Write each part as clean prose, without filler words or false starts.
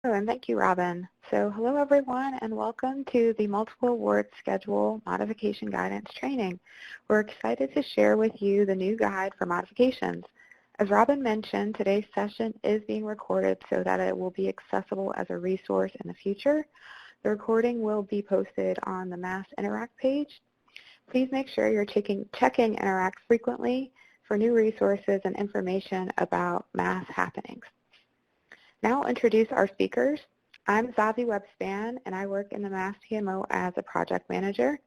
And thank you, Robin. So hello, everyone, and welcome to the Multiple Award Schedule Modification Guidance Training. We're excited to share with you the new guide for modifications. As Robin mentioned, today's session is being recorded so that it will be accessible as a resource in the future. The recording will be posted on the Mass Interact page. Please make sure you're checking Interact frequently for new resources and information about Mass happenings. Now I'll introduce our speakers. I'm Zazie Webspan, and I work in the Mass PMO as a project manager.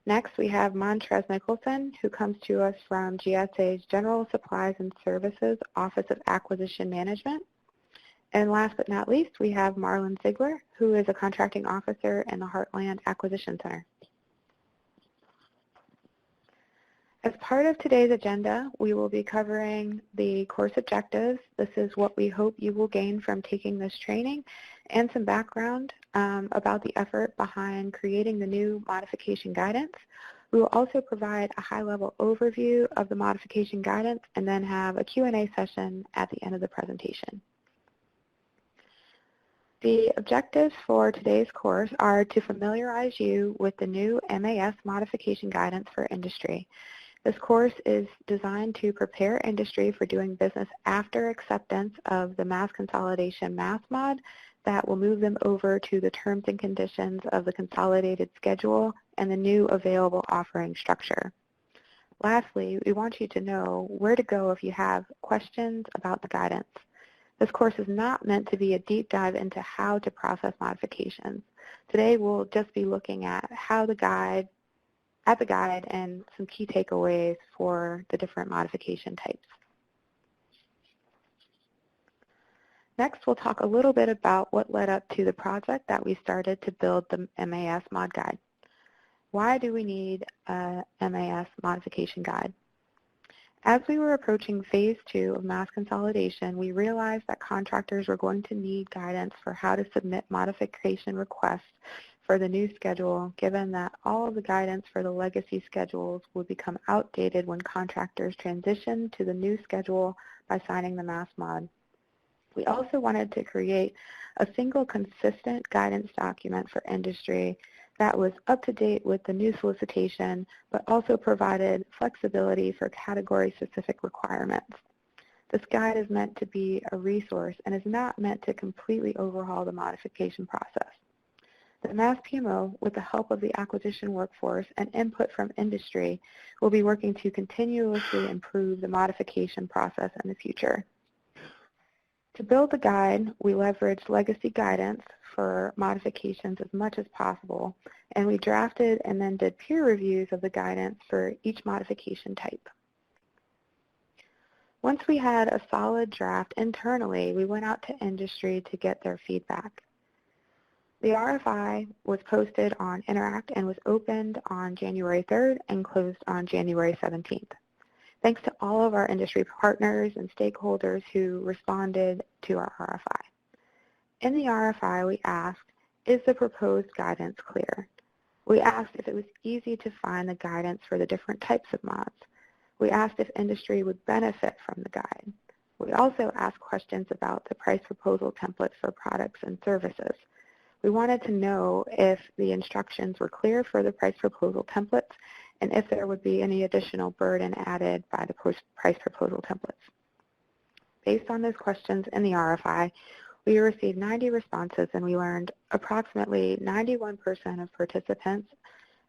Next, we have Montrez Nicholson, who comes to us from GSA's General Supplies and Services Office of Acquisition Management. And last but not least, we have Marlon Ziegler, who is a contracting officer in the Heartland Acquisition Center. As part of today's agenda, we will be covering the course objectives. This is what we hope you will gain from taking this training, and some background about the effort behind creating the new modification guidance. We will also provide a high-level overview of the modification guidance and then have a Q&A session at the end of the presentation. The objectives for today's course are to familiarize you with the new MAS modification guidance for industry. This course is designed to prepare industry for doing business after acceptance of the mass consolidation mass mod that will move them over to the terms and conditions of the consolidated schedule and the new available offering structure. Lastly, we want you to know where to go if you have questions about the guidance. This course is not meant to be a deep dive into how to process modifications. Today we'll just be looking at the guide and some key takeaways for the different modification types. Next, we'll talk a little bit about what led up to the project that we started to build the MAS mod guide. Why do we need a MAS modification guide? As we were approaching phase 2 of mass consolidation, we realized that contractors were going to need guidance for how to submit modification requests for the new schedule, given that all of the guidance for the legacy schedules would become outdated when contractors transitioned to the new schedule by signing the mass mod. We also wanted to create a single consistent guidance document for industry that was up to date with the new solicitation, but also provided flexibility for category-specific requirements. This guide is meant to be a resource and is not meant to completely overhaul the modification process. The Mass PMO, with the help of the acquisition workforce and input from industry, will be working to continuously improve the modification process in the future. To build the guide, we leveraged legacy guidance for modifications as much as possible, and we drafted and then did peer reviews of the guidance for each modification type. Once we had a solid draft internally, we went out to industry to get their feedback. The RFI was posted on Interact and was opened on January 3rd and closed on January 17th. Thanks to all of our industry partners and stakeholders who responded to our RFI. In the RFI, we asked, is the proposed guidance clear? We asked if it was easy to find the guidance for the different types of mods. We asked if industry would benefit from the guide. We also asked questions about the price proposal template for products and services. We wanted to know if the instructions were clear for the price proposal templates and if there would be any additional burden added by the price proposal templates. Based on those questions in the RFI, we received 90 responses, and we learned approximately 91% of participants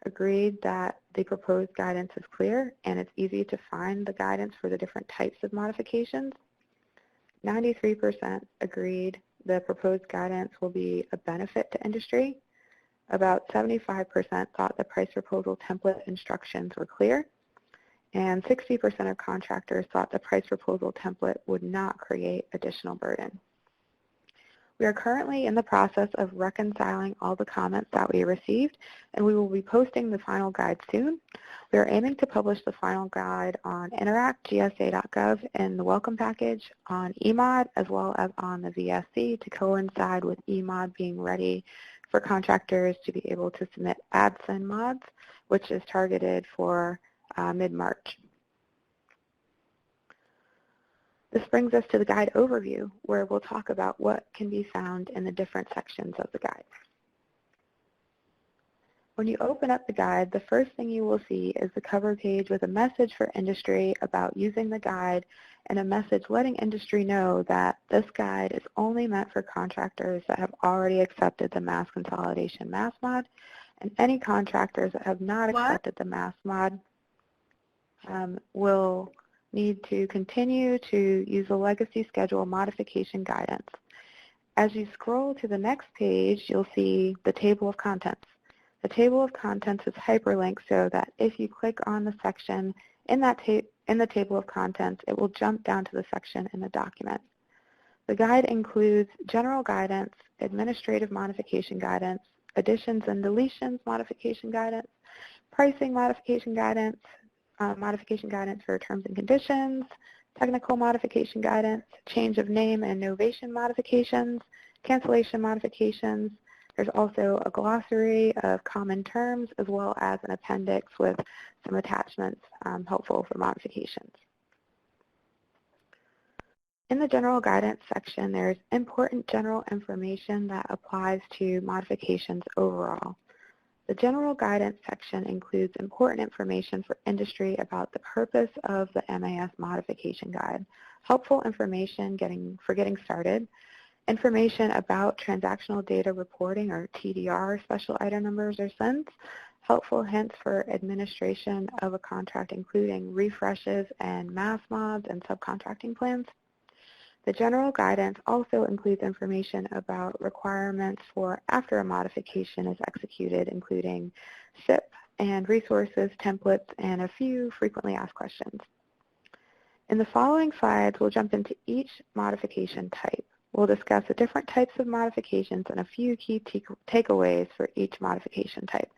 agreed that the proposed guidance is clear and it's easy to find the guidance for the different types of modifications. 93% agreed the proposed guidance will be a benefit to industry. About 75% thought the price proposal template instructions were clear, and 60% of contractors thought the price proposal template would not create additional burden. We are currently in the process of reconciling all the comments that we received, and we will be posting the final guide soon. We are aiming to publish the final guide on interact.gsa.gov in the welcome package, on eMod, as well as on the VSC to coincide with eMod being ready for contractors to be able to submit AdSend mods, which is targeted for mid-March. This brings us to the guide overview, where we'll talk about what can be found in the different sections of the guide. When you open up the guide, the first thing you will see is the cover page with a message for industry about using the guide and a message letting industry know that this guide is only meant for contractors that have already accepted the mass consolidation mass mod, and any contractors that have not accepted the mass mod will need to continue to use the legacy schedule modification guidance. As you scroll to the next page, you'll see the table of contents. The table of contents is hyperlinked so that if you click on the section in the table of contents, it will jump down to the section in the document. The guide includes general guidance, administrative modification guidance, additions and deletions modification guidance, pricing modification guidance for terms and conditions, technical modification guidance, change of name and novation modifications, cancellation modifications. There's also a glossary of common terms as well as an appendix with some attachments helpful for modifications. In the general guidance section, there's important general information that applies to modifications overall. The general guidance section includes important information for industry about the purpose of the MAS modification guide, helpful information for getting started, information about transactional data reporting or TDR, special item numbers or SINs, helpful hints for administration of a contract including refreshes and mass mods and subcontracting plans. The general guidance also includes information about requirements for after a modification is executed, including SIP and resources, templates, and a few frequently asked questions. In the following slides, we'll jump into each modification type. We'll discuss the different types of modifications and a few key takeaways for each modification type.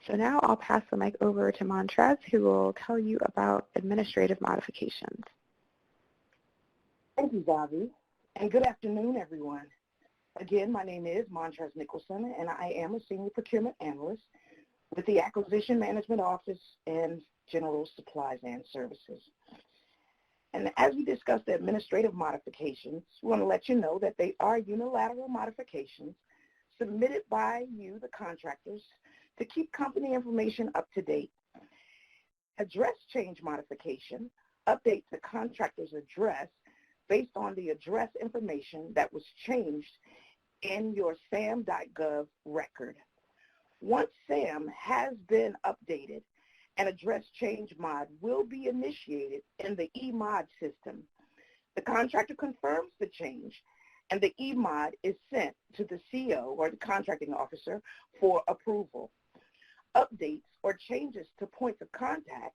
So now I'll pass the mic over to Montrez, who will tell you about administrative modifications. Thank you, Zavi, and good afternoon, everyone. Again, my name is Montrez Nicholson, and I am a Senior Procurement Analyst with the Acquisition Management Office and General Supplies and Services. And as we discuss the administrative modifications, we want to let you know that they are unilateral modifications submitted by you, the contractors, to keep company information up to date. Address change modification updates the contractor's address based on the address information that was changed in your SAM.gov record. Once SAM has been updated, an address change mod will be initiated in the eMod system. The contractor confirms the change, and the eMod is sent to the CO, or the contracting officer, for approval. Updates or changes to points of contact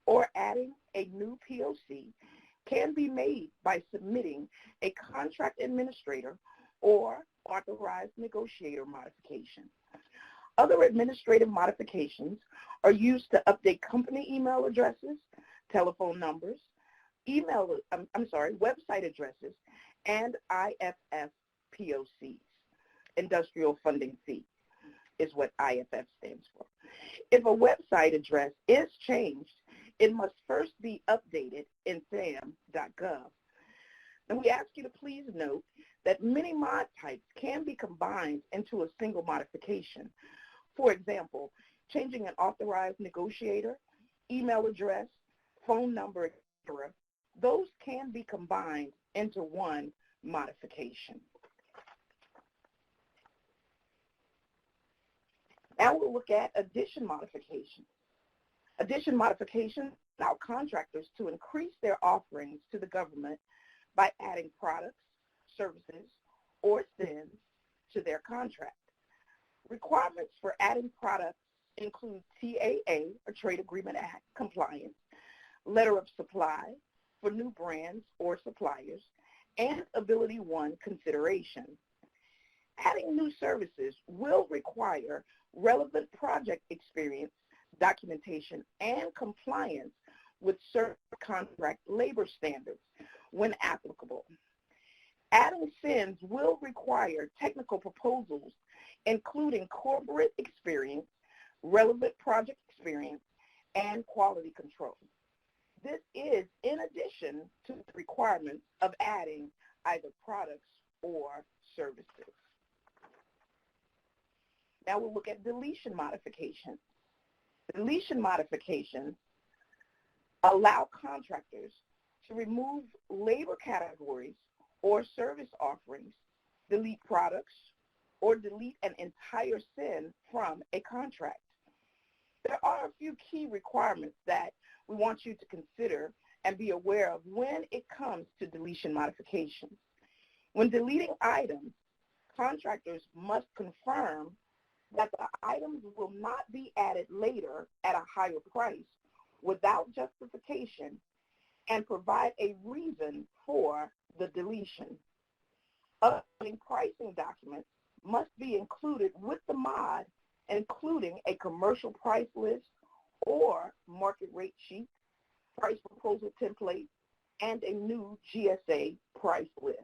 or adding a new POC can be made by submitting a contract administrator or authorized negotiator modification. Other administrative modifications are used to update company email addresses, telephone numbers, website addresses, and IFF POCs. Industrial funding fee is what IFF stands for. If a website address is changed, it must first be updated in SAM.gov. And we ask you to please note that many mod types can be combined into a single modification. For example, changing an authorized negotiator, email address, phone number, etc. Those can be combined into one modification. Now we'll look at addition modifications. Addition modifications allow contractors to increase their offerings to the government by adding products, services, or SINs to their contract. Requirements for adding products include TAA, or Trade Agreement Act, compliance, letter of supply for new brands or suppliers, and Ability One consideration. Adding new services will require relevant project experience, documentation, and compliance with certain contract labor standards when applicable. Adding SINs will require technical proposals including corporate experience, relevant project experience, and quality control. This is in addition to the requirements of adding either products or services. Now we'll look at deletion modifications. Deletion modifications allow contractors to remove labor categories or service offerings, delete products, or delete an entire SIN from a contract. There are a few key requirements that we want you to consider and be aware of when it comes to deletion modifications. When deleting items, contractors must confirm that the items will not be added later at a higher price without justification and provide a reason for the deletion. Upcoming pricing documents must be included with the mod, including a commercial price list or market rate sheet, price proposal template, and a new GSA price list.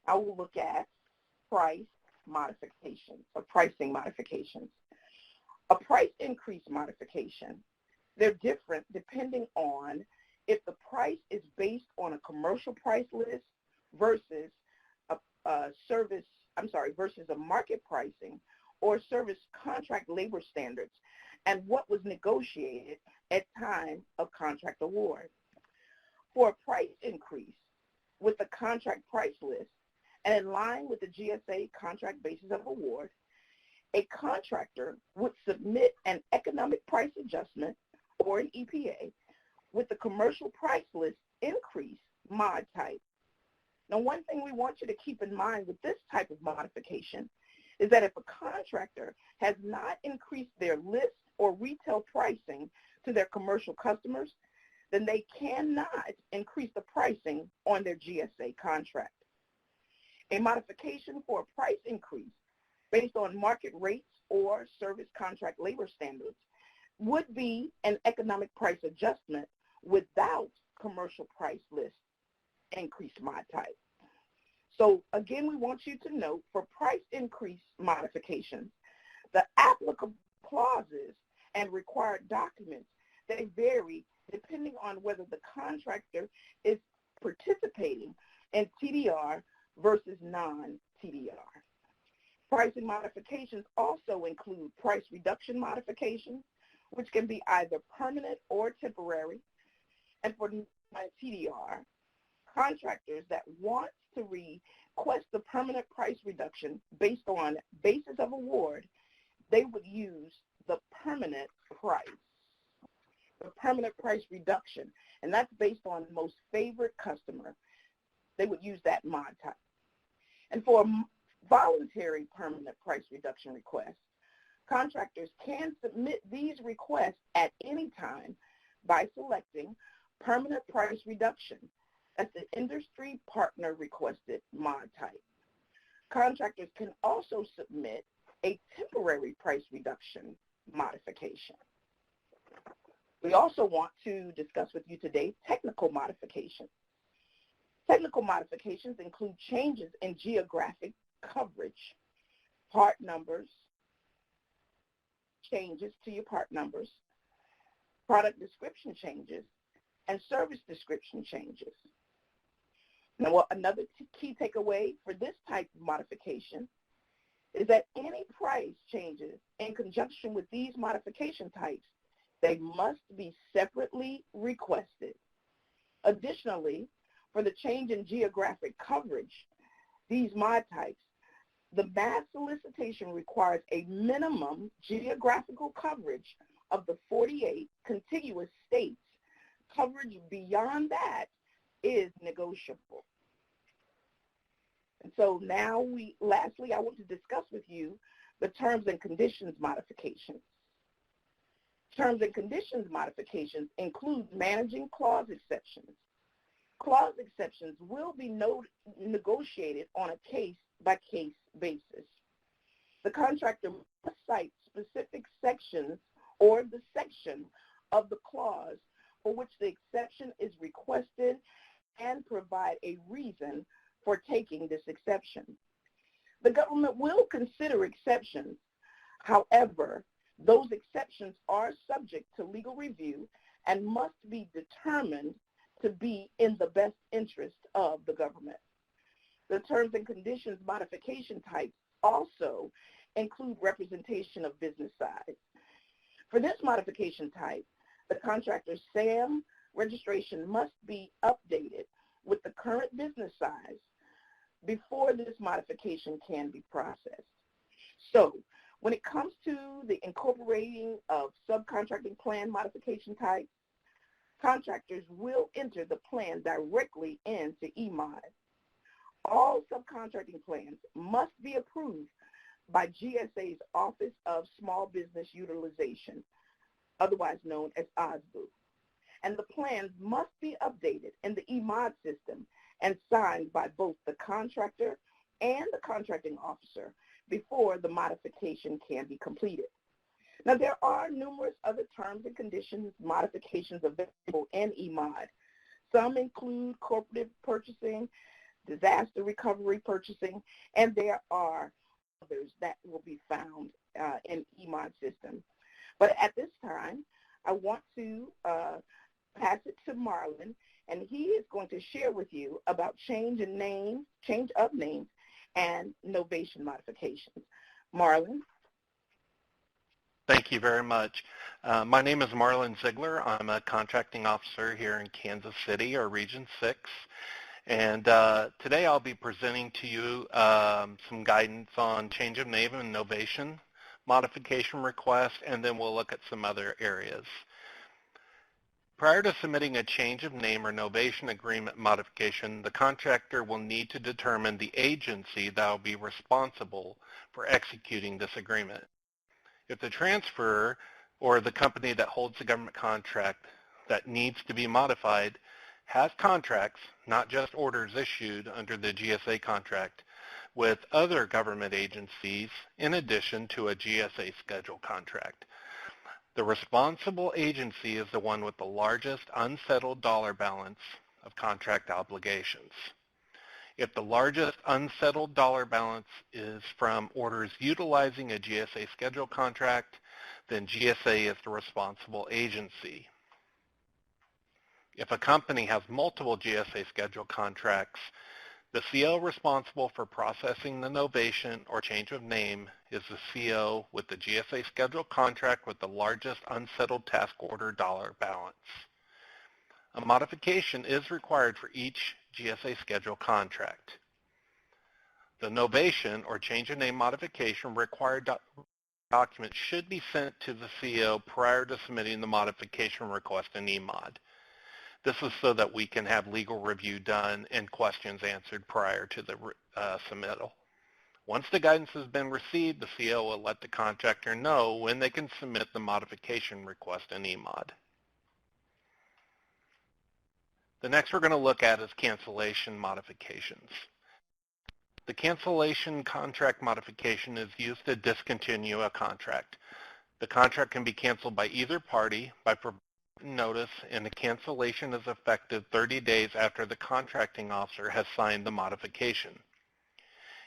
I will look at price modifications or pricing modifications. A price increase modification, they're different depending on if the price is based on a commercial price list versus versus a market pricing or service contract labor standards and what was negotiated at time of contract award. For a price increase with the contract price list and in line with the GSA contract basis of award, a contractor would submit an economic price adjustment or an EPA with the commercial price list increase mod type. Now, one thing we want you to keep in mind with this type of modification is that if a contractor has not increased their list or retail pricing to their commercial customers, then they cannot increase the pricing on their GSA contract. A modification for a price increase based on market rates or service contract labor standards would be an economic price adjustment without commercial price list increase mod type. So again, we want you to note for price increase modifications, the applicable clauses and required documents, they vary depending on whether the contractor is participating in TDR versus non-TDR. Pricing modifications also include price reduction modifications, which can be either permanent or temporary. And for non-TDR, contractors that want to request the permanent price reduction based on basis of award, they would use the permanent price, the permanent price reduction, and that's based on most favorite customer. They would use that mod type. And for a voluntary permanent price reduction request, contractors can submit these requests at any time by selecting permanent price reduction. That's the industry partner requested mod type. Contractors can also submit a temporary price reduction modification. We also want to discuss with you today technical modifications. Technical modifications include changes in geographic coverage, part numbers, changes to your part numbers, product description changes, and service description changes. Now, another key takeaway for this type of modification is that any price changes in conjunction with these modification types, they must be separately requested. Additionally, for the change in geographic coverage, these mod types, the mass solicitation requires a minimum geographical coverage of the 48 contiguous states. Coverage beyond that is negotiable. And so now lastly, I want to discuss with you the terms and conditions modifications. Terms and conditions modifications include managing clause exceptions. Clause exceptions will be negotiated on a case-by-case basis. The contractor must cite specific sections or the section of the clause for which the exception is requested and provide a reason for taking this exception. The government will consider exceptions. However, those exceptions are subject to legal review and must be determined to be in the best interest of the government. The terms and conditions modification types also include representation of business size. For this modification type, the contractor's SAM registration must be updated with the current business size before this modification can be processed. So when it comes to the incorporating of subcontracting plan modification types, contractors will enter the plan directly into eMod. All subcontracting plans must be approved by GSA's Office of Small Business Utilization, otherwise known as OSBU. And the plans must be updated in the eMod system and signed by both the contractor and the contracting officer before the modification can be completed. Now, there are numerous other terms and conditions modifications available in eMod. Some include cooperative purchasing, disaster recovery purchasing, and there are others that will be found in eMod system. But at this time, I want to pass it to Marlon, and he is going to share with you about change of names, and novation modifications. Marlon? Thank you very much. My name is Marlon Ziegler. I'm a contracting officer here in Kansas City, or Region 6. And today I'll be presenting to you some guidance on change of name and novation modification request, and then we'll look at some other areas. Prior to submitting a change of name or novation agreement modification, the contractor will need to determine the agency that will be responsible for executing this agreement. If the transferor or the company that holds the government contract that needs to be modified has contracts, not just orders issued under the GSA contract, with other government agencies in addition to a GSA schedule contract, the responsible agency is the one with the largest unsettled dollar balance of contract obligations. If the largest unsettled dollar balance is from orders utilizing a GSA schedule contract, then GSA is the responsible agency. If a company has multiple GSA schedule contracts, the CO responsible for processing the novation or change of name is the CO with the GSA schedule contract with the largest unsettled task order dollar balance. A modification is required for each GSA schedule contract. The novation or change of name modification required document should be sent to the CO prior to submitting the modification request in eMod. This is so that we can have legal review done and questions answered prior to the submittal. Once the guidance has been received, the CO will let the contractor know when they can submit the modification request in eMod. The next we're going to look at is cancellation modifications. The cancellation contract modification is used to discontinue a contract. The contract can be canceled by either party by providing notice, and the cancellation is effective 30 days after the contracting officer has signed the modification.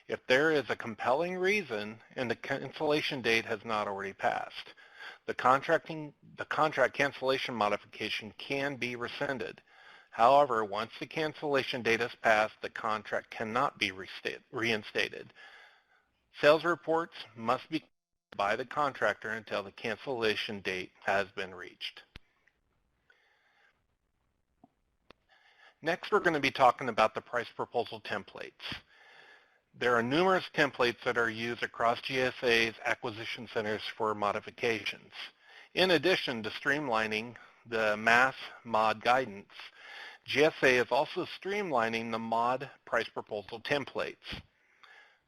If there is a compelling reason and the cancellation date has not already passed, the contract cancellation modification can be rescinded. However, once the cancellation date has passed, the contract cannot be reinstated. Sales reports must be by the contractor until the cancellation date has been reached. Next, we're going to be talking about the price proposal templates. There are numerous templates that are used across GSA's acquisition centers for modifications. In addition to streamlining the mass mod guidance, GSA is also streamlining the mod price proposal templates.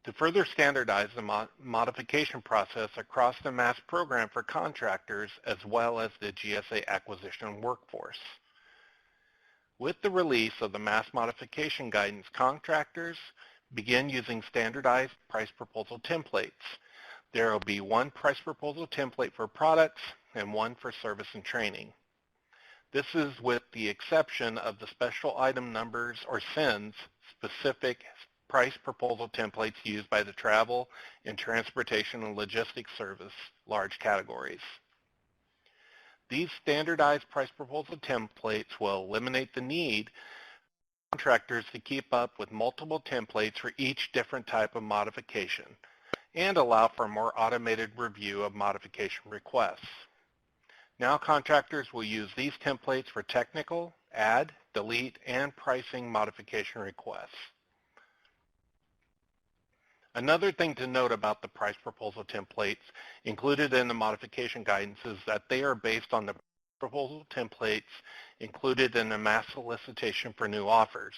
To further standardize the modification process across the mass program for contractors as well as the GSA acquisition workforce. With the release of the mass modification guidance, contractors begin using standardized price proposal templates. There will be one price proposal template for products and one for service and training. This is with the exception of the special item numbers or SINs specific price proposal templates used by the travel and transportation and logistics service large categories. These standardized price proposal templates will eliminate the need for contractors to keep up with multiple templates for each different type of modification and allow for a more automated review of modification requests. Now contractors will use these templates for technical, add, delete, and pricing modification requests. Another thing to note about the price proposal templates included in the modification guidance is that they are based on the proposal templates included in the mass solicitation for new offers.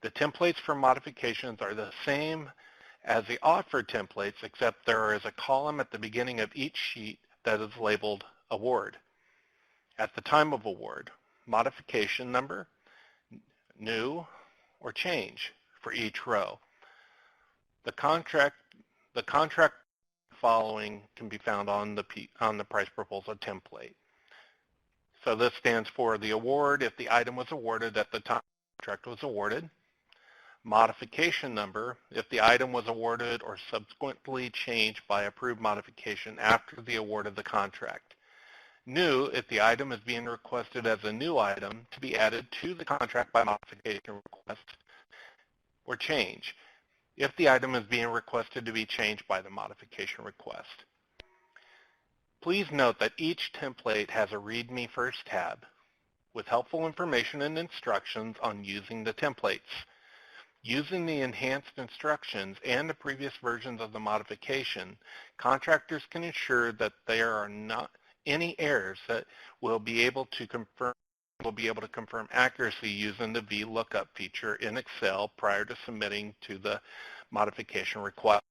The templates for modifications are the same as the offer templates, except there is a column at the beginning of each sheet that is labeled award. At the time of award, modification number, new, or change for each row. The contract following can be found on the price proposal template. So this stands for the award if the item was awarded at the time the contract was awarded. Modification number if the item was awarded or subsequently changed by approved modification after the award of the contract. New if the item is being requested as a new item to be added to the contract by modification request, or change if the item is being requested to be changed by the modification request. Please note that each template has a Read Me First tab with helpful information and instructions on using the templates. Using the enhanced instructions and the previous versions of the modification, contractors can ensure that there are not any errors that will be able to confirm accuracy using the VLOOKUP feature in Excel prior to submitting to the modification request.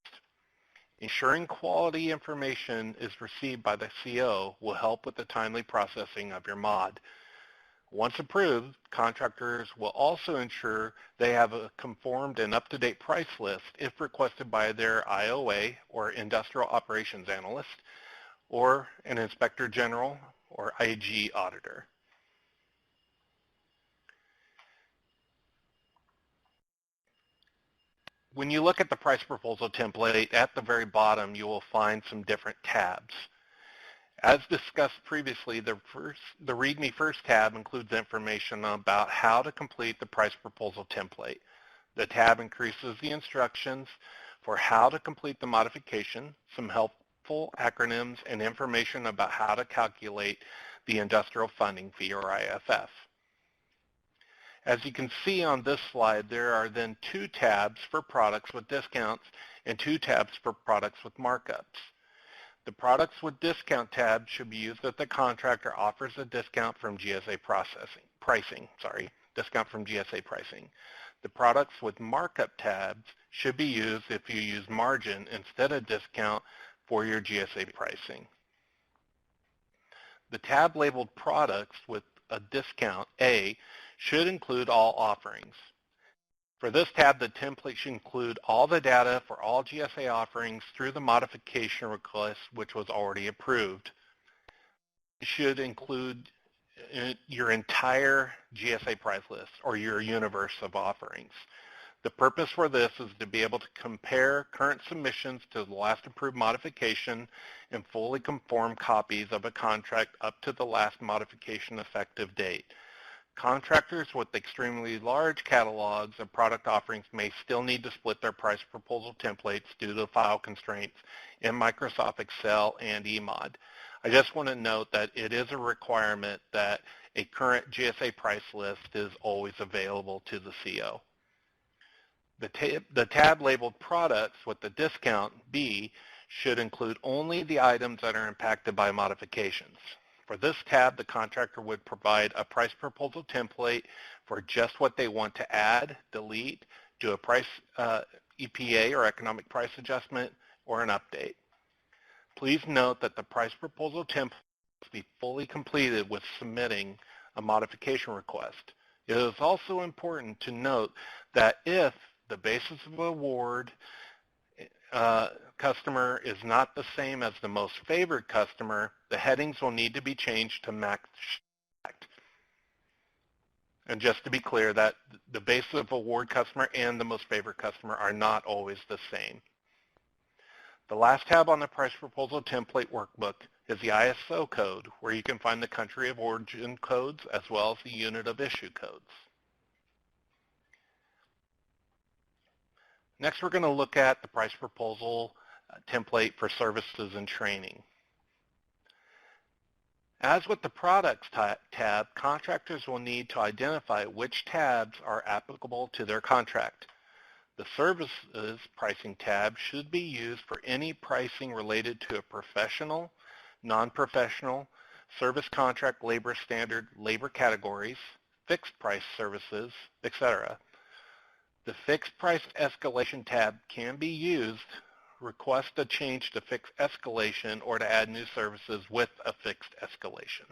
Ensuring quality information is received by the CO will help with the timely processing of your mod. Once approved, contractors will also ensure they have a conformed and up-to-date price list if requested by their IOA or Industrial Operations Analyst or an Inspector General or IG Auditor. When you look at the price proposal template, at the very bottom you will find some different tabs. As discussed previously, the Read Me First tab includes information about how to complete the price proposal template. The tab increases the instructions for how to complete the modification, some helpful acronyms, and information about how to calculate the industrial funding fee, or IFF. As you can see on this slide, there are then 2 tabs for products with discounts and 2 tabs for products with markups. The products with discount tab should be used if the contractor offers a discount from GSA pricing. The products with markup tabs should be used if you use margin instead of discount for your GSA pricing. The tab labeled products with a discount A should include all offerings. For this tab, the template should include all the data for all GSA offerings through the modification request, which was already approved. It should include your entire GSA price list or your universe of offerings. The purpose for this is to be able to compare current submissions to the last approved modification and fully conform copies of a contract up to the last modification effective date. Contractors with extremely large catalogs of product offerings may still need to split their price proposal templates due to file constraints in Microsoft Excel and eMod. I just want to note that it is a requirement that a current GSA price list is always available to the CO. The tab labeled products with the discount B should include only the items that are impacted by modifications. For this tab, the contractor would provide a price proposal template for just what they want to add, delete, do a price EPA or economic price adjustment, or an update. Please note that the price proposal template must be fully completed with submitting a modification request. It is also important to note that if the basis of award customer is not the same as the most favored customer, the headings will need to be changed to match. And just to be clear, that the basis of award customer and the most favored customer are not always the same. The last tab on the price proposal template workbook is the ISO code, where you can find the country of origin codes as well as the unit of issue codes. Next, we're going to look at the price proposal template for services and training. As with the Products tab, contractors will need to identify which tabs are applicable to their contract. The Services Pricing tab should be used for any pricing related to a professional, non-professional, service contract, labor standard, labor categories, fixed price services, etc. The Fixed Price Escalation tab can be used. Request a change to fixed escalation or to add new services with a fixed escalation.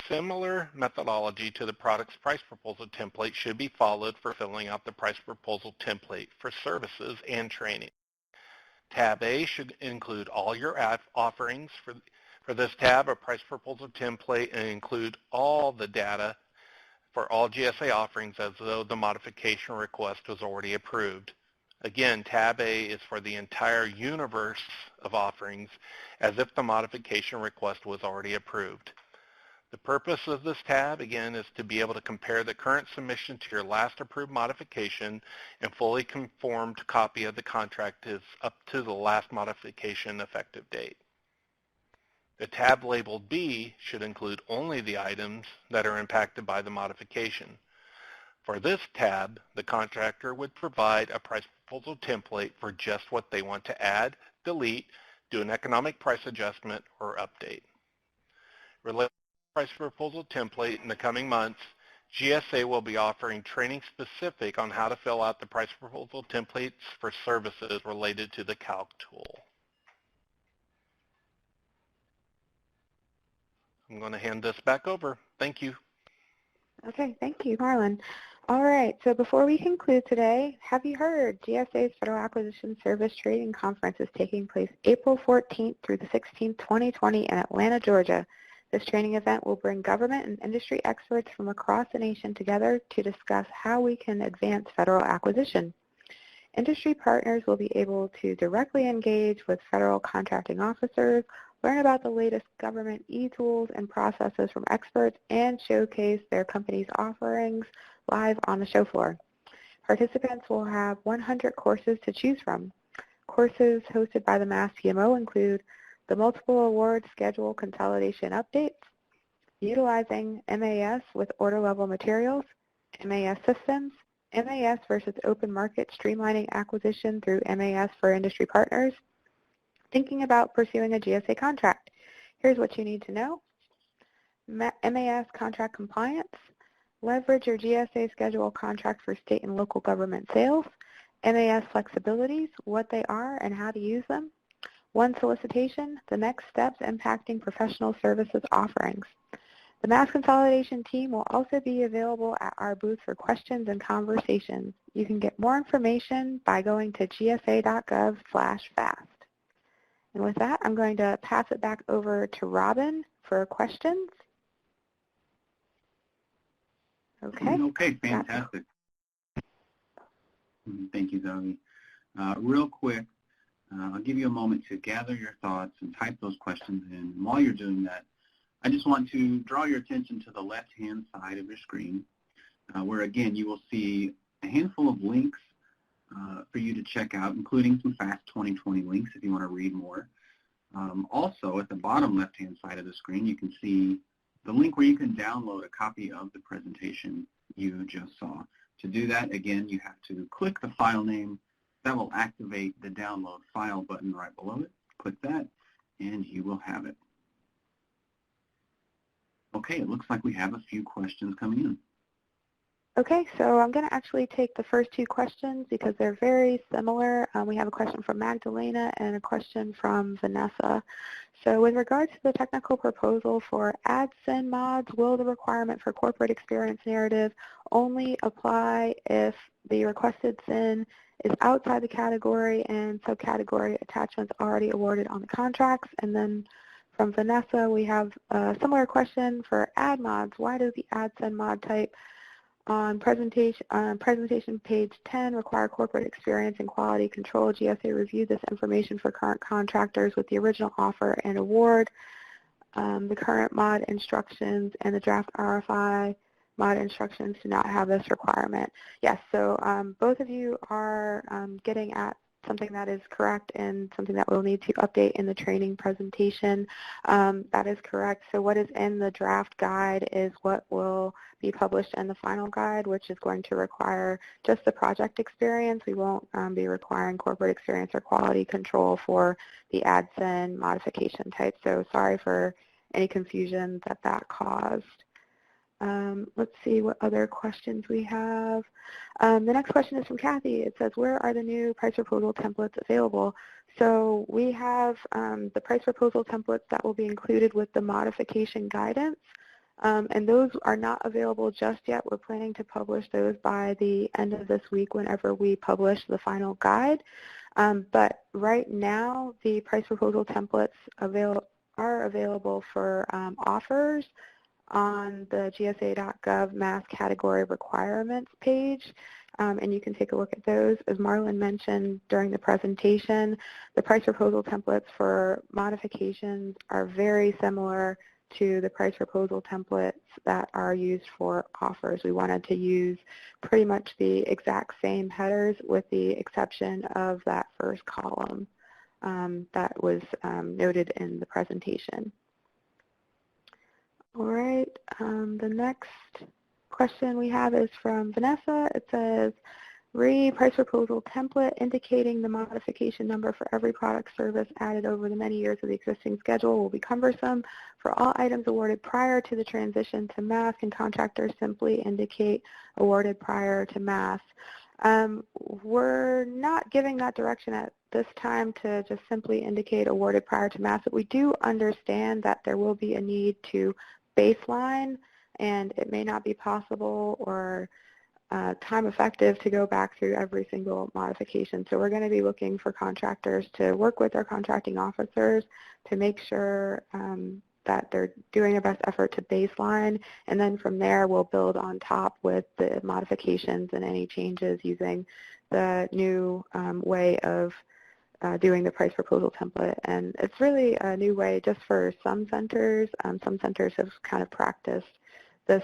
Similar methodology to the product's price proposal template should be followed for filling out the price proposal template for services and training. Tab A should include all your offerings. For this tab, a price proposal template and include all the data for all GSA offerings as though the modification request was already approved. Again, tab A is for the entire universe of offerings as if the modification request was already approved. The purpose of this tab, again, is to be able to compare the current submission to your last approved modification and fully conformed copy of the contract is up to the last modification effective date. The tab labeled B should include only the items that are impacted by the modification. For this tab, the contractor would provide a price proposal template for just what they want to add, delete, do an economic price adjustment, or update. Related to the price proposal template in the coming months, GSA will be offering training specific on how to fill out the price proposal templates for services related to the calc tool. I'm going to hand this back over. Thank you. Okay, thank you, Marlon. All right, so before we conclude today, have you heard GSA's Federal Acquisition Service Training Conference is taking place April 14th through the 16th, 2020 in Atlanta, Georgia. This training event will bring government and industry experts from across the nation together to discuss how we can advance federal acquisition. Industry partners will be able to directly engage with federal contracting officers, learn about the latest government e-tools and processes from experts, and showcase their company's offerings live on the show floor. Participants will have 100 courses to choose from. Courses hosted by the Mass CMO include the Multiple Award Schedule Consolidation Updates, Utilizing MAS with Order Level Materials, MAS Systems, MAS versus Open Market Streamlining Acquisition through MAS for Industry Partners, Thinking about Pursuing a GSA Contract. Here's what you need to know. MAS Contract Compliance, Leverage your GSA schedule contract for state and local government sales, MAS Flexibilities, what they are and how to use them, One Solicitation, the next steps impacting professional services offerings. The Mass Consolidation team will also be available at our booth for questions and conversations. You can get more information by going to gsa.gov/fast. And with that, I'm going to pass it back over to Robin for questions. Okay. Okay, fantastic. Thank you, Zoe. Real quick, I'll give you a moment to gather your thoughts and type those questions in. And while you're doing that, I just want to draw your attention to the left-hand side of your screen, where, again, you will see a handful of links for you to check out, including some FAST 2020 links if you want to read more. Also, at the bottom left-hand side of the screen, you can see the link where you can download a copy of the presentation you just saw. To do that, again, you have to click the file name. That will activate the download file button right below it. Click that, and you will have it. Okay, it looks like we have a few questions coming in. Okay, so I'm going to actually take the first two questions because they're very similar. We have a question from Magdalena and a question from Vanessa. So with regards to the technical proposal for add SIN mods, will the requirement for corporate experience narrative only apply if the requested SIN is outside the category and subcategory attachments already awarded on the contracts? And then from Vanessa, we have a similar question for add mods. Why does the add SIN mod type On presentation page 10, require corporate experience and quality control. GSA reviewed this information for current contractors with the original offer and award. The current mod instructions and the draft RFI mod instructions do not have this requirement. Yes, so both of you are getting at something that is correct and something that we'll need to update in the training presentation. That is correct. So what is in the draft guide is what will be published in the final guide, which is going to require just the project experience. We won't be requiring corporate experience or quality control for the AdSend modification type. So sorry for any confusion that caused. Let's see what other questions we have. The next question is from Kathy. It says, where are the new price proposal templates available? So we have the price proposal templates that will be included with the modification guidance, and those are not available just yet. We're planning to publish those by the end of this week whenever we publish the final guide. But right now, the price proposal templates are available for offers on the gsa.gov mass category requirements page, and you can take a look at those. As Marlon mentioned during the presentation, the price proposal templates for modifications are very similar to the price proposal templates that are used for offers. We wanted to use pretty much the exact same headers with the exception of that first column that was noted in the presentation. All right, the next question we have is from Vanessa. It says, price proposal template indicating the modification number for every product service added over the many years of the existing schedule will be cumbersome. For all items awarded prior to the transition to mass, can contractors simply indicate awarded prior to mass? We're not giving that direction at this time to just simply indicate awarded prior to mass, but we do understand that there will be a need to baseline, and it may not be possible or time effective to go back through every single modification. So we're going to be looking for contractors to work with their contracting officers to make sure that they're doing their best effort to baseline, and then from there we'll build on top with the modifications and any changes using the new way of doing the price proposal template. And it's really a new way just for some centers. Some centers have kind of practiced this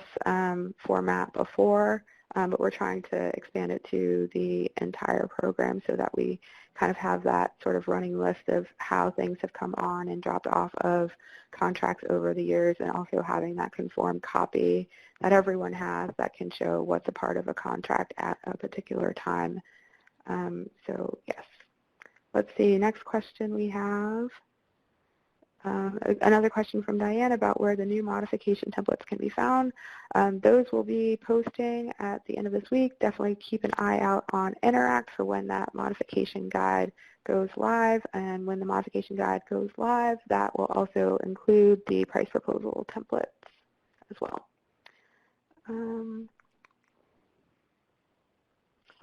format before, but we're trying to expand it to the entire program so that we kind of have that sort of running list of how things have come on and dropped off of contracts over the years, and also having that conformed copy that everyone has that can show what's a part of a contract at a particular time. So yes. Let's see, next question we have. Another question from Diane about where the new modification templates can be found. Those will be posting at the end of this week. Definitely keep an eye out on Interact for when that modification guide goes live. And when the modification guide goes live, that will also include the price proposal templates as well.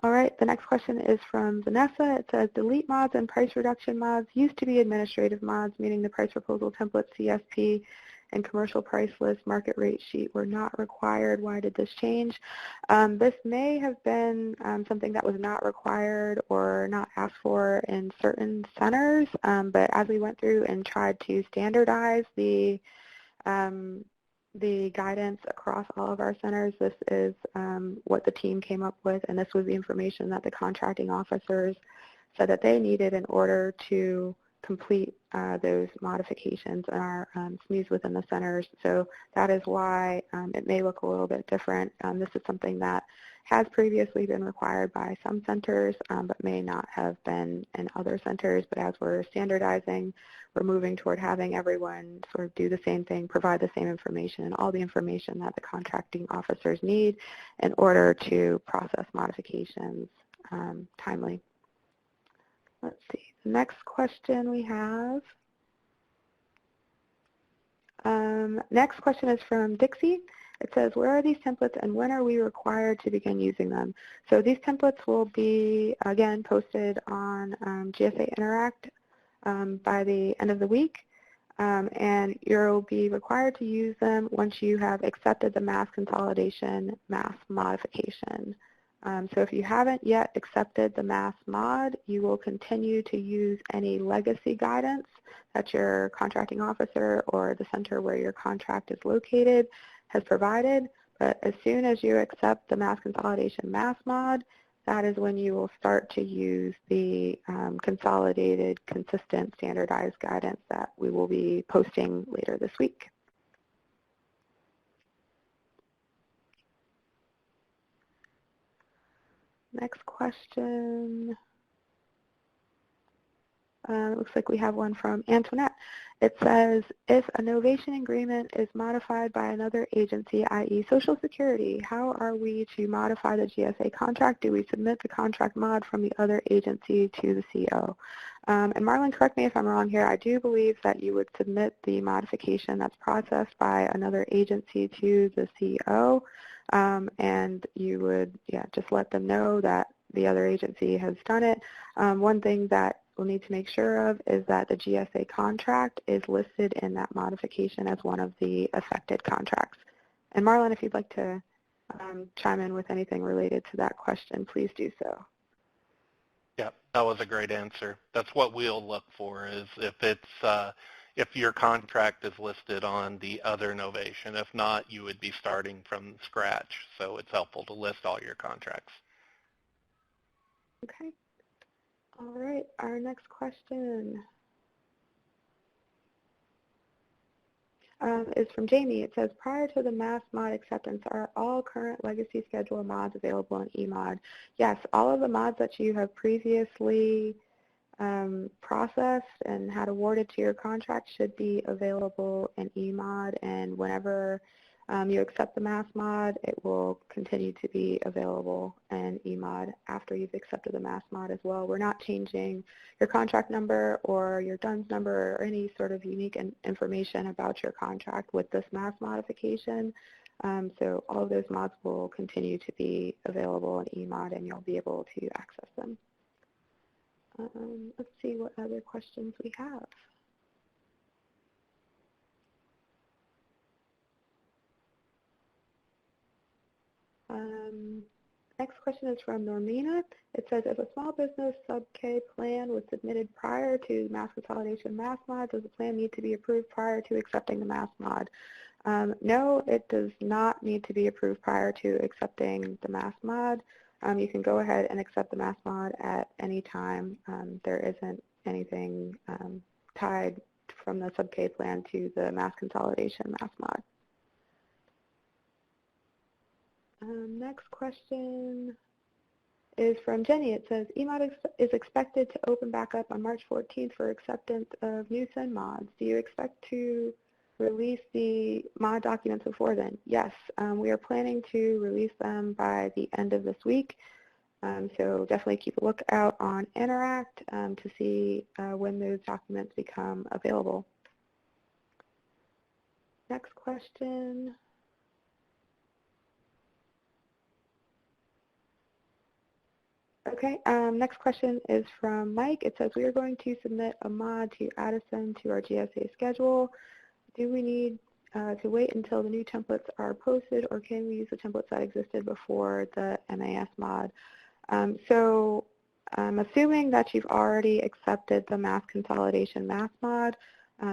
All right, the next question is from Vanessa. It says, delete mods and price reduction mods used to be administrative mods, meaning the price proposal template, CSP, and commercial price list market rate sheet were not required. Why did this change? This may have been something that was not required or not asked for in certain centers, but as we went through and tried to standardize the guidance across all of our centers, this is what the team came up with, and this was the information that the contracting officers said that they needed in order to complete those modifications in our SMEs within the centers. So that is why it may look a little bit different. This is something that has previously been required by some centers, but may not have been in other centers. But as we're standardizing, we're moving toward having everyone sort of do the same thing, provide the same information and all the information that the contracting officers need in order to process modifications timely. Let's see. The next question we have. Next question is from Dixie. It says, where are these templates and when are we required to begin using them? So these templates will be, again, posted on GSA Interact by the end of the week. and you'll be required to use them once you have accepted the mass consolidation mass modification. So if you haven't yet accepted the mass mod, you will continue to use any legacy guidance that your contracting officer or the center where your contract is located has provided. But as soon as you accept the mass consolidation mass mod, that is when you will start to use the consolidated, consistent, standardized guidance that we will be posting later this week. Next question. It looks like we have one from Antoinette. It says, if a novation agreement is modified by another agency, i.e. Social Security, how are we to modify the GSA contract? Do we submit the contract mod from the other agency to the CO? And Marlon, correct me if I'm wrong here. I do believe that you would submit the modification that's processed by another agency to the CO, and you would just let them know that the other agency has done it. One thing that we'll need to make sure of is that the GSA contract is listed in that modification as one of the affected contracts. And Marlon, if you'd like to chime in with anything related to that question, please do so. Yeah, that was a great answer. That's what we'll look for, is if your contract is listed on the other novation. If not, you would be starting from scratch. So it's helpful to list all your contracts. Okay. All right, our next question is from Jamie. It says, prior to the mass mod acceptance, are all current legacy schedule mods available in eMod? Yes, all of the mods that you have previously processed and had awarded to your contract should be available in eMod, and whenever you accept the mass mod, it will continue to be available in eMod after you've accepted the mass mod as well. We're not changing your contract number or your DUNS number or any sort of unique information about your contract with this mass modification. So all of those mods will continue to be available in eMod, and you'll be able to access them. Let's see what other questions we have. Next question is from Normina. It says, if a small business sub-K plan was submitted prior to mass consolidation mass mod, does the plan need to be approved prior to accepting the mass mod? No, it does not need to be approved prior to accepting the mass mod. You can go ahead and accept the mass mod at any time. There isn't anything tied from the sub-K plan to the mass consolidation mass mod. Next question is from Jenny. It says, eMod is expected to open back up on March 14th for acceptance of new SIN mods. Do you expect to release the mod documents before then? Yes, we are planning to release them by the end of this week. So definitely keep a lookout on Interact to see when those documents become available. Next question. Okay, next question is from Mike. It says, we are going to submit a mod to add a SIN to our GSA schedule. Do we need to wait until the new templates are posted, or can we use the templates that existed before the MAS mod? So I'm assuming that you've already accepted the mass consolidation mass mod,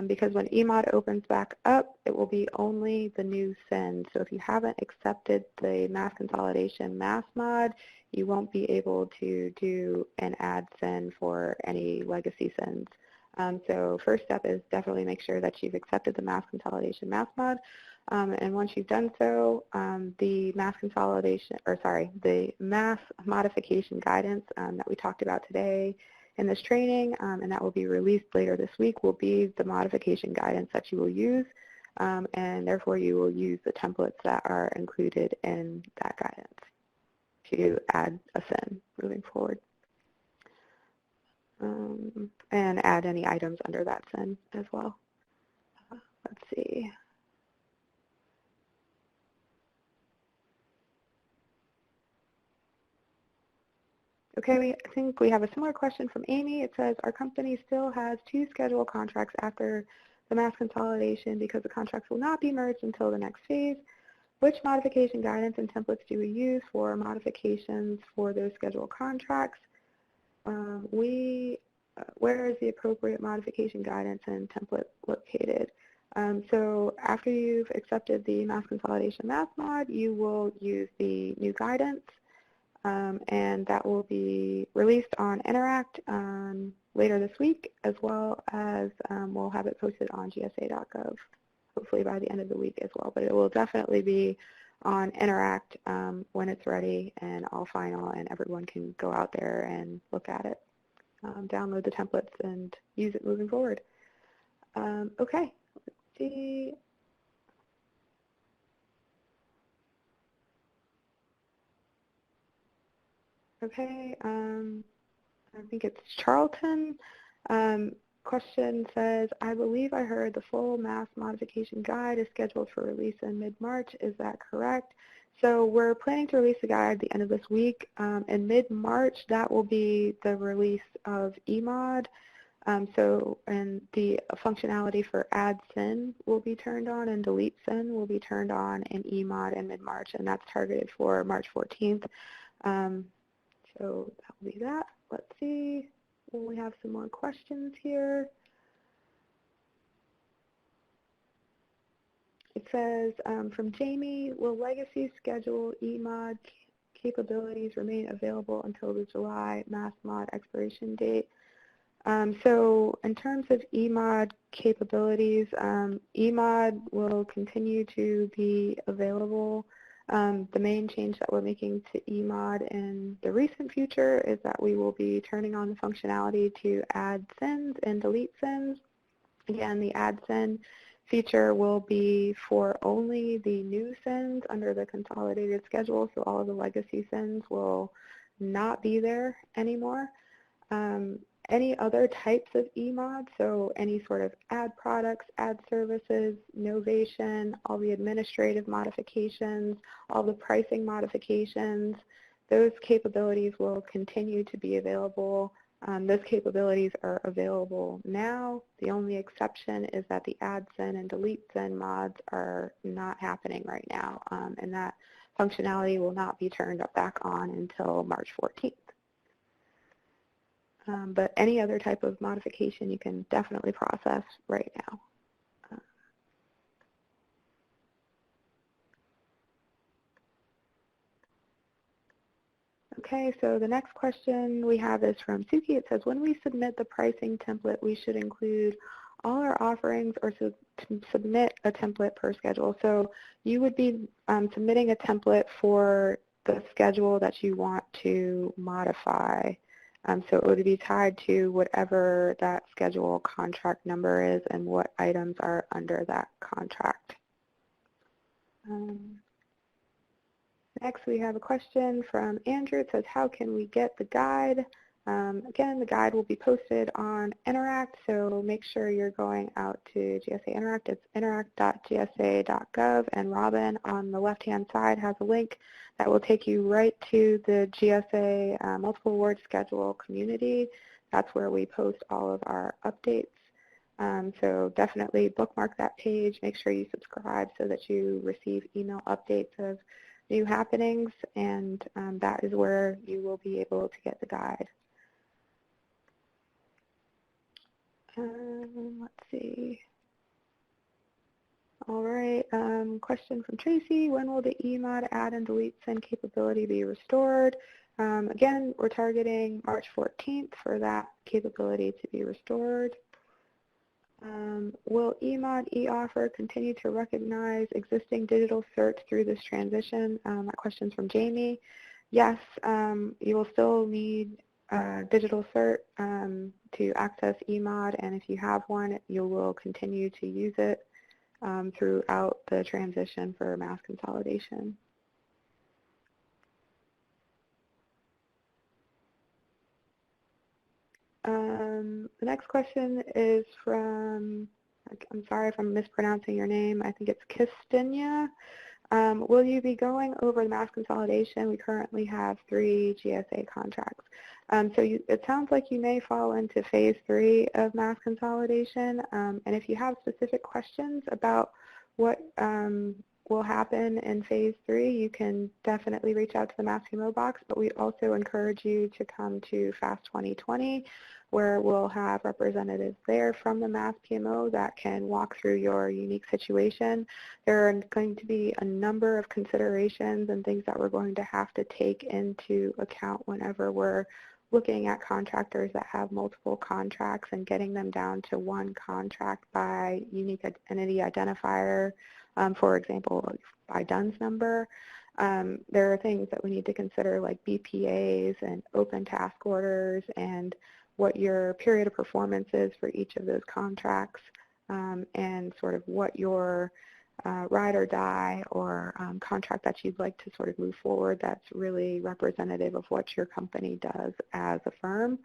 because when eMod opens back up, it will be only the new SIN. So if you haven't accepted the mass consolidation mass mod, you won't be able to do an add SIN for any legacy SINs. So first step is definitely make sure that you've accepted the mass consolidation mass mod. And once you've done so, the mass consolidation, or sorry, the mass modification guidance that we talked about today in this training, and that will be released later this week, will be the modification guidance that you will use, and therefore you will use the templates that are included in that guidance to add a SIN moving forward, and add any items under that SIN as well. Let's see. Okay, I think we have a similar question from Amy. It says, our company still has 2 schedule contracts after the mass consolidation because the contracts will not be merged until the next phase. Which modification guidance and templates do we use for modifications for those scheduled contracts? Where is the appropriate modification guidance and template located? So after you've accepted the mass consolidation mass mod, you will use the new guidance, and that will be released on Interact later this week, as well as we'll have it posted on gsa.gov, hopefully by the end of the week as well. But it will definitely be on Interact when it's ready and all final, and everyone can go out there and look at it, download the templates, and use it moving forward. Okay, let's see. Okay, I think it's Charlton. Question says, I believe I heard the full mass modification guide is scheduled for release in mid-March. Is that correct? So we're planning to release the guide at the end of this week. In mid-March, that will be the release of eMod. And the functionality for add sin will be turned on, and delete sin will be turned on in eMod in mid-March, and that's targeted for March 14th. So that will be that. Let's see. We have some more questions here. It says, from Jamie, will legacy schedule eMod capabilities remain available until the July mass mod expiration date? So in terms of eMod capabilities, eMod will continue to be available. The main change that we're making to eMod in the recent future is that we will be turning on the functionality to add sins and delete sins. Again, the add sin feature will be for only the new sins under the consolidated schedule, so all of the legacy sins will not be there anymore. Any other types of eMod, so any sort of add products, add services, novation, all the administrative modifications, all the pricing modifications, those capabilities will continue to be available. Those capabilities are available now. The only exception is that the add sin and delete sin mods are not happening right now, and that functionality will not be turned back on until March 14th. But any other type of modification you can definitely process right now. Okay, so the next question we have is from Suki. It says, when we submit the pricing template, we should include all our offerings or submit a template per schedule. So you would be submitting a template for the schedule that you want to modify. So it would be tied to whatever that schedule contract number is and what items are under that contract. Next, we have a question from Andrew. It says, how can we get the guide? Again, the guide will be posted on Interact, so make sure you're going out to GSA Interact. It's interact.gsa.gov, and Robin on the left-hand side has a link that will take you right to the GSA Multiple Award Schedule community. That's where we post all of our updates. So definitely bookmark that page. Make sure you subscribe so that you receive email updates of new happenings, and that is where you will be able to get the guide. Let's see. All right, question from Tracy. When will the eMod add and delete sin capability be restored? Again, we're targeting March 14th for that capability to be restored. Will eMod eOffer continue to recognize existing digital certs through this transition? That question's from Jamie. Yes, you will still need digital cert to access eMod, and if you have one, you will continue to use it throughout the transition for mass consolidation. The next question is from, I'm sorry if I'm mispronouncing your name, I think it's Kistinia. Will you be going over the mass consolidation? We currently have 3 GSA contracts. It sounds like you may fall into phase 3 of mass consolidation. And if you have specific questions about what will happen in phase 3, you can definitely reach out to the Mass PMO box, but we also encourage you to come to FAST 2020, where we'll have representatives there from the Mass PMO that can walk through your unique situation. There are going to be a number of considerations and things that we're going to have to take into account whenever we're looking at contractors that have multiple contracts and getting them down to one contract by unique entity identifier, for example, by DUNS number. There are things that we need to consider like BPAs and open task orders and what your period of performance is for each of those contracts, and sort of what your ride or die or contract that you'd like to sort of move forward that's really representative of what your company does as a firm.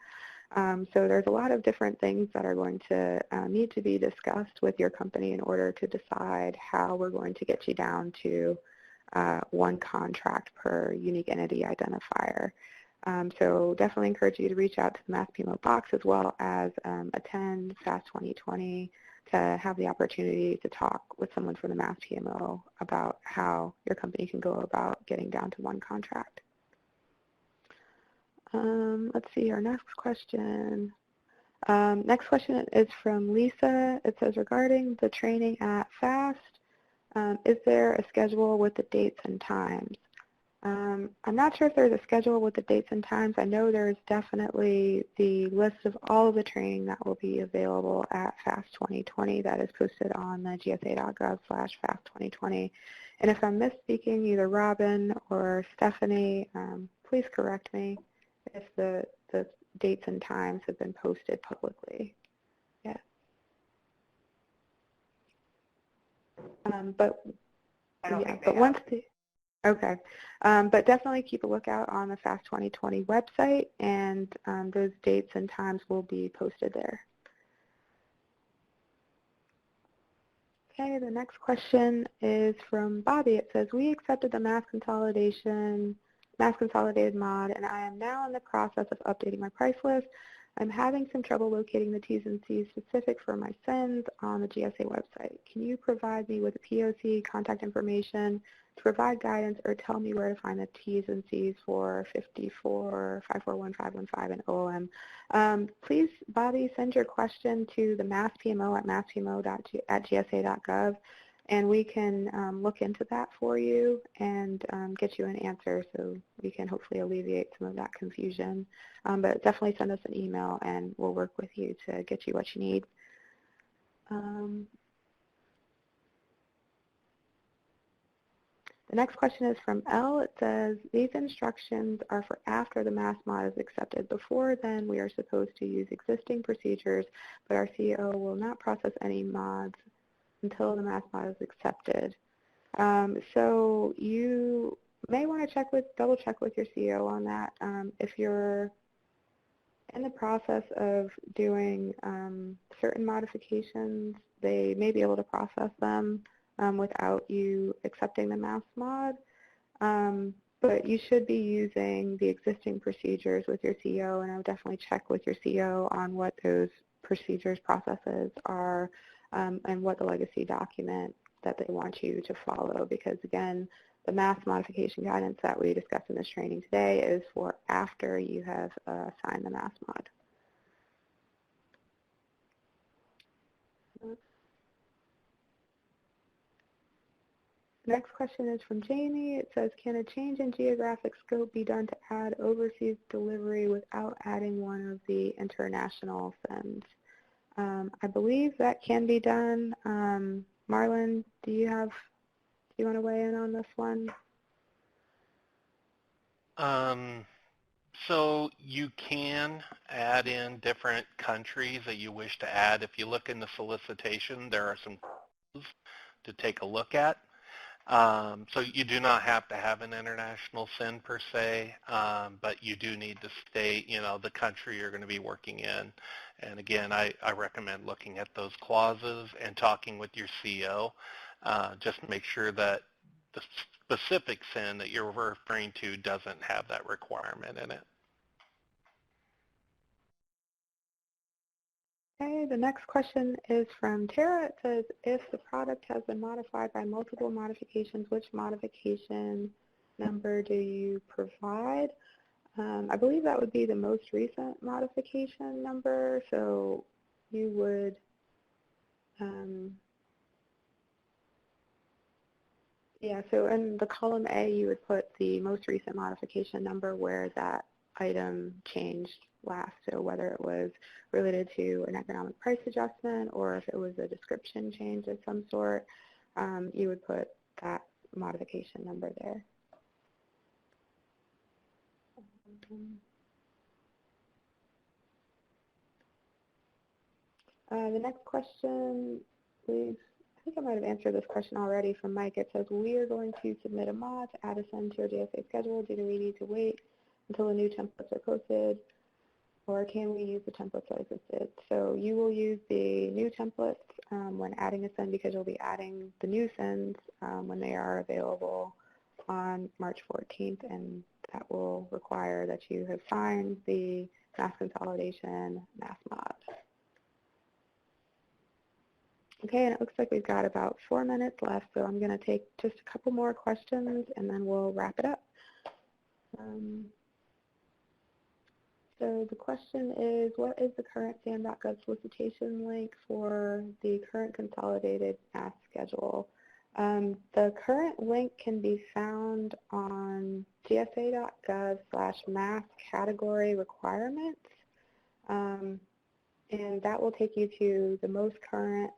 So there's a lot of different things that are going to need to be discussed with your company in order to decide how we're going to get you down to one contract per unique entity identifier. So definitely encourage you to reach out to the Mass PMO box as well as attend FAST 2020 to have the opportunity to talk with someone from the Mass PMO about how your company can go about getting down to one contract. Let's see, our next question. Next question is from Lisa. It says, regarding the training at FAST, is there a schedule with the dates and times? I'm not sure if there's a schedule with the dates and times. I know there's definitely the list of all of the training that will be available at FAST 2020 that is posted on the gsa.gov/FAST 2020. And if I'm misspeaking, either Robin or Stephanie, please correct me if the dates and times have been posted publicly. Yeah. But I don't yeah, think they but have. once the okay, but definitely keep a lookout on the FAST 2020 website, and those dates and times will be posted there. Okay, the next question is from Bobby. It says, we accepted the mass consolidated mod, and I am now in the process of updating my price list. I'm having some trouble locating the T's and C's specific for my sends on the GSA website. Can you provide me with a POC, contact information, to provide guidance, or tell me where to find the T's and C's for 54, 541, 515, and OOM? Please, Bobby, send your question to the Mass PMO at masspmo.gsa.gov, and we can look into that for you and get you an answer so we can hopefully alleviate some of that confusion. But definitely send us an email, and we'll work with you to get you what you need. The next question is from Elle. It says, these instructions are for after the mass mod is accepted. Before then, we are supposed to use existing procedures, but our CEO will not process any mods until the mass mod is accepted. So you may want to double check with your CEO on that. If you're in the process of doing certain modifications, they may be able to process them without you accepting the mass mod. But you should be using the existing procedures with your CEO, and I would definitely check with your CEO on what those procedures, processes are, and what the legacy document that they want you to follow, because again, the mass modification guidance that we discussed in this training today is for after you have signed the mass mod. Next question is from Jamie. It says, can a change in geographic scope be done to add overseas delivery without adding one of the international sends? I believe that can be done. Marlon, do you want to weigh in on this one? So you can add in different countries that you wish to add. If you look in the solicitation, there are some clues to take a look at. So you do not have to have an international send per se, but you do need to state, the country you're going to be working in. And again, I recommend looking at those clauses and talking with your CEO. Just make sure that the specific send that you're referring to doesn't have that requirement in it. Okay, the next question is from Tara. It says, if the product has been modified by multiple modifications, which modification number do you provide? I believe that would be the most recent modification number, so you would yeah, so in the column A, you would put the most recent modification number where that item changed last, so whether it was related to an economic price adjustment or if it was a description change of some sort, you would put that modification number there. The next question, please. I think I might have answered this question already from Mike. It says, we are going to submit a mod to add a send to our DSA schedule. Do we need to wait until the new templates are posted, or can we use the templates as existed? So you will use the new templates when adding a send, because you'll be adding the new sends when they are available on March 14th, and that will require that you have signed the mass consolidation mass mod. Okay, and it looks like we've got about 4 minutes left, so I'm going to take just a couple more questions and then we'll wrap it up. So the question is, what is the current SAM.gov solicitation link for the current consolidated mass schedule? The current link can be found on gsa.gov/mass category requirements, and that will take you to the most current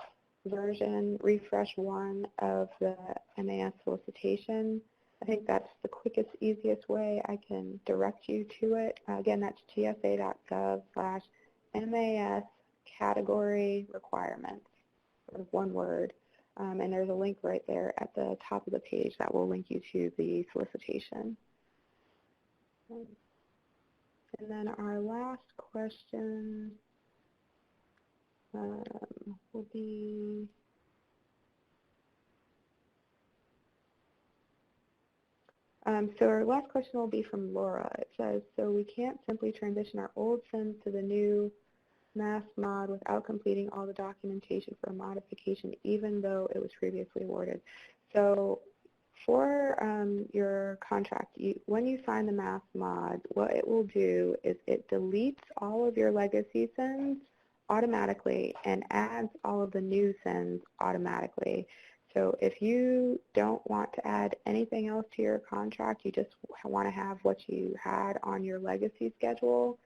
version, refresh 1 of the MAS solicitation. I think that's the quickest, easiest way I can direct you to it. Again, that's gsa.gov/MAS category requirements, sort of one word. And there's a link right there at the top of the page that will link you to the solicitation. And then our last question will be, so our last question will be from Laura. It says, so we can't simply transition our old sends to the new mass mod without completing all the documentation for a modification, even though it was previously awarded. So for your contract, when you sign the mass mod, what it will do is it deletes all of your legacy sends automatically and adds all of the new sends automatically. So if you don't want to add anything else to your contract, you just want to have what you had on your legacy schedule,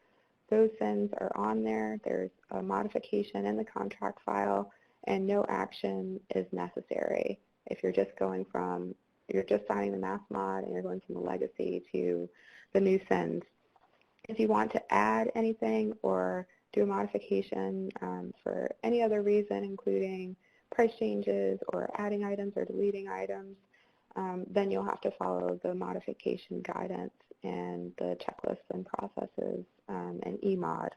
those sends are on there. There's a modification in the contract file, and no action is necessary. If you're just going from, you're just signing the mass mod and you're going from the legacy to the new sends. If you want to add anything or do a modification for any other reason, including price changes or adding items or deleting items, then you'll have to follow the modification guidance and the checklists and processes and eMod.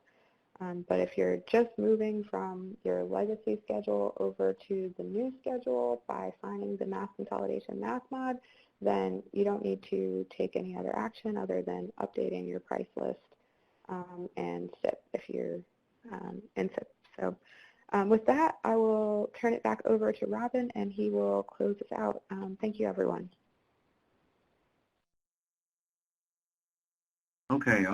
But if you're just moving from your legacy schedule over to the new schedule by signing the mass consolidation mass mod, then you don't need to take any other action other than updating your price list and SIP if you're in SIP. So with that, I will turn it back over to Robin, and he will close us out. Thank you, everyone. Okay.